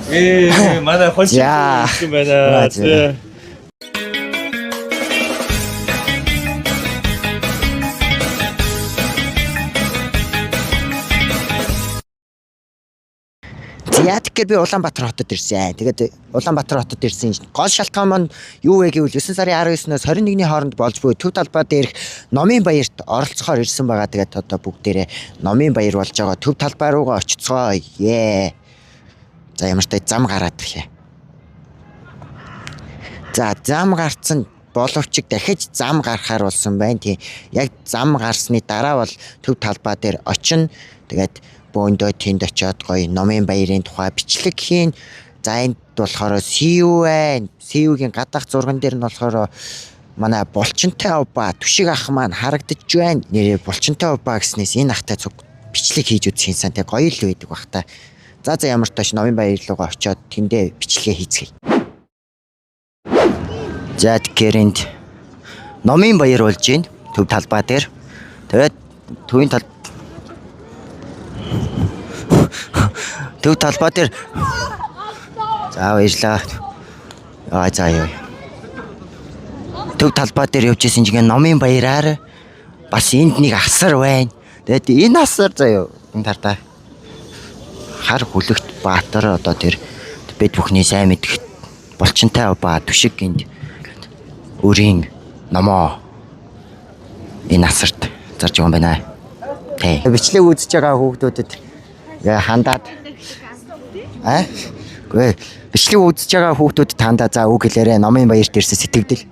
манай хонч юм байна. За тэгэхээр би Улаанбаатар хотод ирсэн. Тэгээд Улаанбаатар хотод ирсэн гол шалтгаан маань юу вэ гэвэл 9 сарын 19-ноос 21-ний хооронд болж буй Төв талбай дээрх Номын баярт оролцохоор ирсэн байгаа. Тэгээд одоо бүгдээрээ Номын баяр болж байгаа Төв талбай руугаа очицгоо. За ямар ч тай зам гараад ирлээ. За зам гарцсан боловч дахиж зам гарахаар болсон байна. Тийм. Яг зам гарсны дараа бол Төв талбай дээр очино. Тэгээд бөөндөө тэнд очиод гоё Номын баярын тухай бичлэг хийн. За энд болохоор СУ байна. СУ-гийн гадаах зурган дээр нь болохоор манай булчинтай обба түшиг ах маань харагдаж байна. Нэрээ булчинтай обба гэснээс энэ ахтай бичлэг хийж үзсэн те гоё л байдаг бах та. За ямар ч тааш Номын баяр руугаа очиод тэндээ бичлэгээ хийцгээе. За тэгэхээр энд Номын баяр болж байна. Төв талбай дээр. Тэгээд төвийн Төв талбай дээр за баярлаа. За яа. Төв талбай дээр явж исэн чинь Номын баяраар бас энд нэг асар байна. Тэгээд энэ асар заяа энэ тартаа хар хүлэгт Баатар одоо тэр бид бүхний сайн мэдэх булчинтай ба түшиг энд өрийн номоо энэ асарт зарж байгаа юм байна. Тэ. Бичлэг үзэж байгаа хүүхдүүдэд хандаад Гүй бичлэг үзэж байгаа хүүхдүүд тандаа за үг хэлээрэй. Номын баярт ирсэн сэтгэгдэл.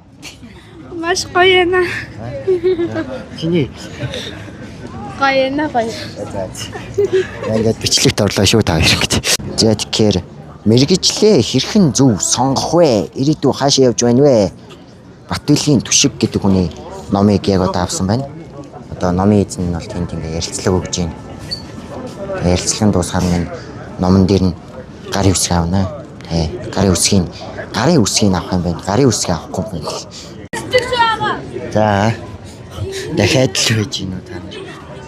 Маш гоё яана. Чиний гоё яана гоё. Ингээд бичлэгт орлоо шүү та хоёр ингэж. За тэгэхээр мэргэжлээ хэрхэн зөв сонгох вэ? Ирээдүй хаашаа явж байна вэ? Батүлийн түшиг гэдэг хүний номыг яг одоо авсан байна. Одоо номын эзэн нь бол тэнд ингээ ярилцлага өгж байна. Ярилцлагын дуусгаар нь номон дээр нь гарын үсэг авна. Тэ. Гарын үсгийг авах юм байна. Гарын үсгийг авахгүй юм байна. За. Дахиад л байж гинөө та нар.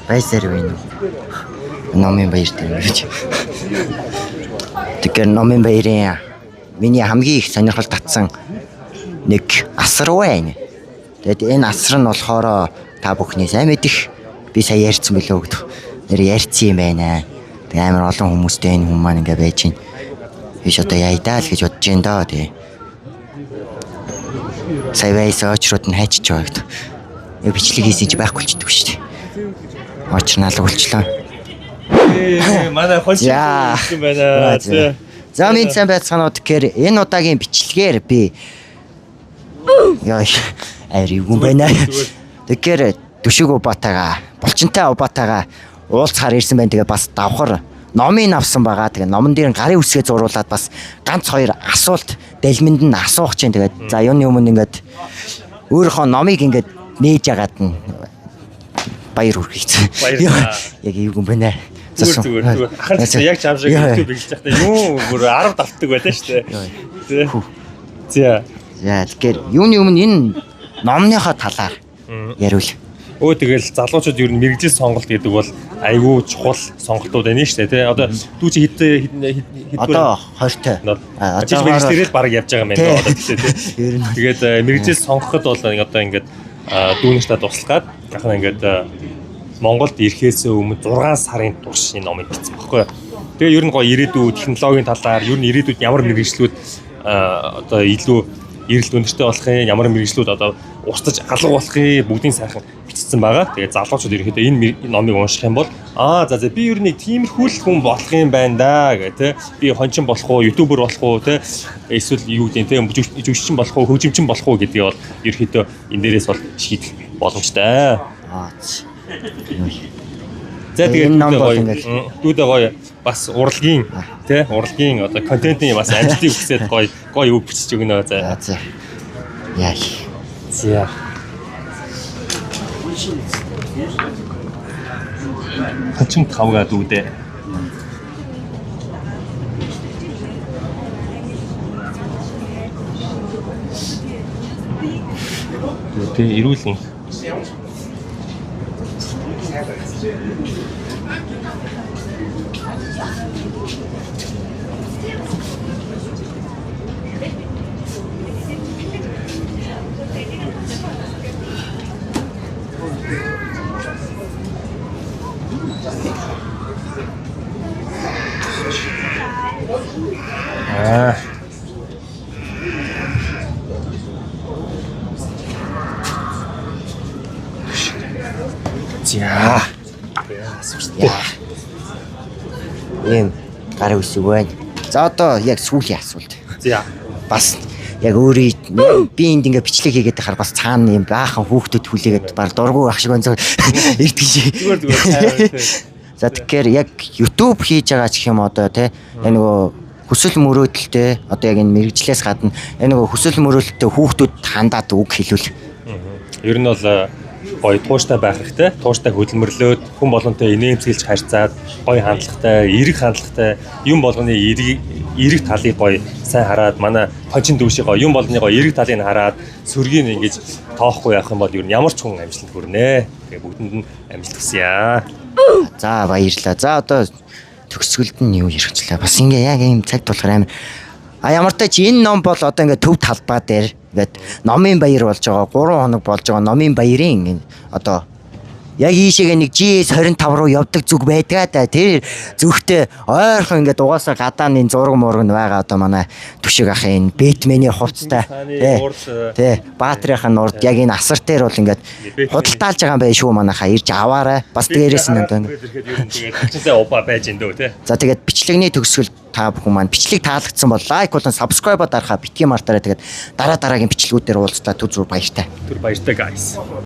Байсаар байна уу? Номын баяр дээр гэж. Тэгэхээр Номын баярын миний хамгийн их сонирхол татсан нэг асар байна. Тэгэд энэ асар нь болохоор та бүхний сайн мэдих би сая ярьсан билүү гэдэг. Нэр ярьсан юм байна. Тэг амар олон хүмүүстэй энэ хүмүүс маань ингээ байж байна. Биш одоо яйдаа л гэж бодож байна доо тий. Сая байсаа очрууд нь хайчиж байгаа гэдэг. Яг бичлэг хийсэн чи байхгүй болчихдог шүү дээ. Очр налаг болчлоо. Манай хонч юм байна. За минь сайн байцгаанууд гэхээр энэ удаагийн бичлэгээр би яа айргүй байна. Тэгэхээр Түшиг Убаатайгаа, булчинтай Убаатайгаа уулзахаар ирсэн байна. Тэгээ бас давхар номыг авсан байгаа. Тэгээ номон дээр нь гарын үсгээ зуруулаад бас ганц хоёр асуулт дэлмэнд нь асуух чинь. Тэгээд за юуны өмнө ингээд өөрийнхөө номыг ингээд нээж ягаад нь баяр хүргэсэн. Яг юу юм бэ нэ. Зүгээр. Ахад яг чам шиг YouTube биелж байхдаа юу бүр 10 давтдаг байлаа шүү дээ. За. Тэгэхээр юуны өмнө энэ номныхоо талаар яриул. Тэгэл залуучууд ер нь мэрэгжил сонголт гэдэг бол айгүй чухал сонголтууд байна шүү дээ тий. Одоо дүү чи хэд одоо 20-тай. Одоо мэрэгчлэрэл баг явж байгаа юм байна одоо тий. Тэгээд мэрэгжил сонгоход бол одоо ингээд дүүнэртээ туслахад гахна ингээд Монголд ирэхээс өмнө 6 сарын турш энэ номыг бичсэн баггүй. Тэгээ ер нь гоё ирээдүйд технологийн талаар ер нь ирээдүйд ямар мэрэгчлүүд одоо илүү эрэлт өндөртэй болох юм, ямар мэрэгчлүүд одоо устж алга болох юм бүгдийн сайхан бичсэн байгаа. Тэгээ залуучууд ерөөхдөө энэ номыг унших юм бол за би ер нь нэг тиймэрхүү л хүн болох юм байна да гэх тэ. Би хончин болох уу, ютубер болох уу тэ. Эсвэл юу гэдэг тэ жүжигчин болох уу, хөгжимчин болох уу гэдгийг бол ерөөхдөө энэ дээрээс бол шийдэх боломжтой. За тэгээд дүүдээ гоё бас урлагийн тий урлагийн одоо контентын бас амжилтыг хүсээд гоё үг бичиж өгнө. За. Яа. За. Хачин тавгаа дүүдээ. Тэгээ ирүүлэн. За. Ийм гар үсэг байна. За одоо яг сүүлийн асуулт. За. Бас яг өөрөө би энд ингээ бичлэг хийгээд байхаар бас цаана юм баахан хүүхдүүд хүлээгээд баг дургу ах шиг онцоо ирдэг шиг. Зүгээр. За тэгэхээр яг YouTube хийж байгаа ч гэх юм одоо тий нөгөө хүсэл мөрөөдөлтэй одоо яг энэ мэрэгжлээс гадна нөгөө хүсэл мөрөөдөлтэй хүүхдүүд хандаад үг хэлүүл. Ер нь бол гоё тууштай байх хэрэгтэй. Тууштай хөдөлмөрлөөд хүн болгонтэй инээмсэглэж харьцаад гоё хандлагатай, эерэг хандлагатай юм болгоны эерэг талыг гоё сайн хараад манай хожин дүүшээ гоё юм болгоны гоё эерэг талыг хараад сөргийг ингэж тоохгүй явах юм бол ер нь ямар ч хүн амжилт хүрнэ. Тэгээ бүгдэнд нь амжилт хүсье. За баярлалаа. За одоо төгсгөлд нь юу ярихчлаа. Бас ингээ яг ийм цаг болохоор амар ямар ч тач энэ ном бол одоо ингээ төв талбай дээр ингээд номын баяр болж байгаа 3 хоног болж байгаа номын баярын одоо яг ийшээгээ нэг GS25 руу явдаг зүг байдгаа да. Тэр зүгтээ ойрхон ингээд угаасаа гадааны зураг мураг байгаа одоо манай түшиг ахын Бэтмений хувцтай тий Баатрийнхын урд яг энэ асар дээр бол ингээд худалдаалж байгаа юм байна шүү манайхаа ирж аваарай. Бас дээрээс нь одоо ячинсаа убаа байж энэ дөө тий. За тэгээд бичлэгний төгсгөл та бүхэн маань бичлэг таалагдсан бол лайк болон subscribe дарахаа битгий мартаарай. Тэгээд дараагийн бичлгүүдээр уулзтаа түр баяртай. Түр баяртай guys.